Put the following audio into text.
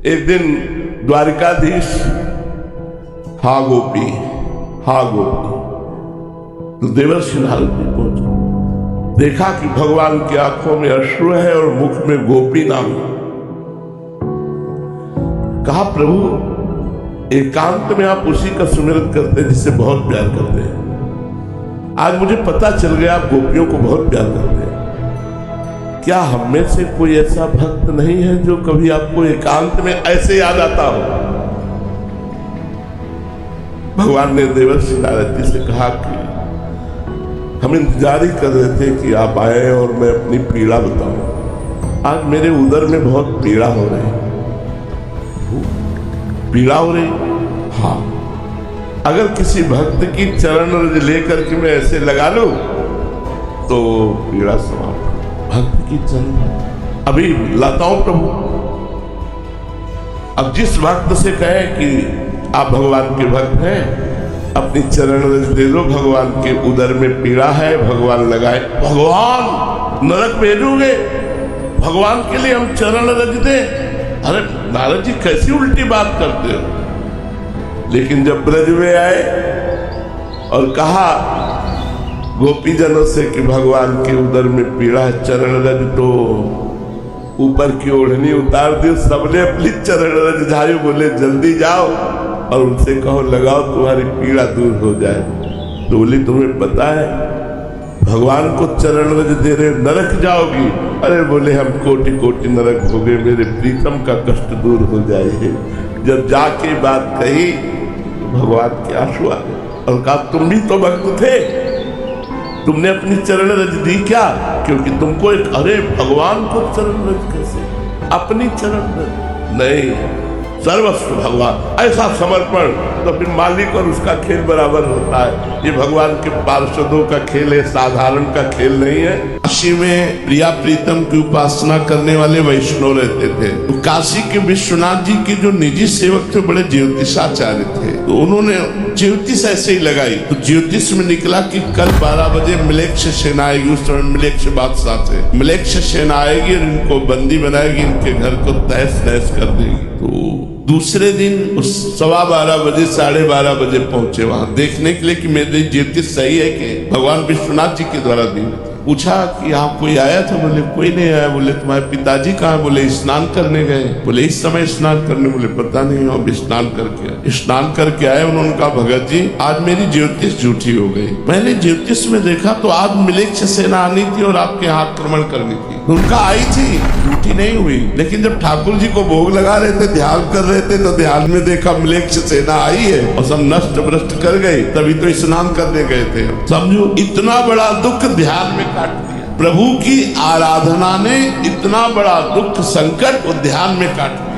एक दिन द्वारिकाधीश हा गोपी तो देवर्षि नारद जी पहुंचे, देखा कि भगवान की आंखों में अश्रु है और मुख में गोपी नाम। कहा प्रभु एकांत में आप उसी का सुमिरन करते हैं जिससे बहुत प्यार करते हैं। आज मुझे पता चल गया आप गोपियों को बहुत प्यार करते हैं। क्या हम में से कोई ऐसा भक्त नहीं है जो कभी आपको एकांत में ऐसे याद आता हो? भगवान ने देवर्षि नारद जी से कहा कि हम इंतजार ही कर रहे थे कि आप आए और मैं अपनी पीड़ा बताऊं। आज मेरे उदर में बहुत पीड़ा हो रही है। पीड़ा हो रही? हाँ। अगर किसी भक्त की चरण रज लेकर के मैं ऐसे लगा लूं तो पीड़ा समाप्त। भक्त की चरण अभी लाता हूं प्रभु। अब जिस भक्त से कहे कि आप भगवान के भक्त हैं, अपनी चरण रज दे दो, भगवान के उदर में पीड़ा है, भगवान लगाए। भगवान नरक भेजोगे, भगवान के लिए हम चरण रज दें? अरे नारद जी कैसी उल्टी बात करते हो। लेकिन जब ब्रज में आए और कहा गोपीजनों से कि भगवान के उदर में पीड़ा है, चरण रज, तो ऊपर की ओढ़नी उतार दी, सबने अपनी चरण रज झाड़ी, बोले जल्दी जाओ और उनसे कहो लगाओ तुम्हारी पीड़ा दूर हो जाए। तो बोली तुम्हें पता है भगवान को चरण रज दे रहे नरक जाओगी? अरे बोले हम कोटि कोटि नरक भोगे, मेरे प्रीतम का कष्ट दूर हो जाए। जब जाके बात कही तो भगवान के आंसू आ गए और कहा तुम भी तो भक्त थे, तुमने अपनी चरण रज दी क्या? क्योंकि तुमको एक, अरे भगवान को चरण रज कैसे? अपनी चरण रज नहीं, सर्वस्व भगवान। ऐसा समर्पण तो फिर मालिक और उसका खेल बराबर होता है। ये भगवान के पार्षदों का खेल है, साधारण का खेल नहीं है। काशी में प्रिया प्रीतम की उपासना करने वाले वैष्णव रहते थे। तो काशी के विश्वनाथ जी के जो निजी सेवक थे बड़े ज्योतिषाचार्य थे, तो उन्होंने ज्योतिष ऐसे ही लगाई। तो ज्योतिष में निकला कि कल 12 बजे मिलेक्ष सेना आएगी। उस समय मिलेक्ष बादशाह थे। मिलेक्ष सेना आएगी और इनको बंदी बनाएगी, इनके घर को तहस नहस कर देगी। तो दूसरे दिन 12:15 बजे 12:30 बजे पहुंचे वहां देखने के लिए कि मेरे ज्योतिष सही है कि भगवान विश्वनाथ जी के द्वारा दी। पूछा कि यहाँ कोई आया था? बोले कोई नहीं आया। बोले तुम्हारे पिताजी कहाँ? बोले स्नान करने गए। बोले इस समय स्नान करने? बोले पता नहीं, अब स्नान करके आए। उन्होंने कहा भगत जी आज मेरी ज्योतिष झूठी हो गई। मैंने ज्योतिष में देखा तो आज मिलेक्ष सेना आनी थी और आपके यहाँ आक्रमण करनी थी। उनका आई थी, झूठी नहीं हुई। लेकिन जब ठाकुर जी को भोग लगा रहे थे, ध्यान कर रहे थे, तो ध्यान में देखा मिलेक्ष सेना आई है और सब नष्ट भ्रष्ट कर गई। तभी तो स्नान करने गए थे। समझो इतना बड़ा दुख ध्यान में काट दिया। प्रभु की आराधना ने इतना बड़ा दुख संकट को ध्यान में काट दिया।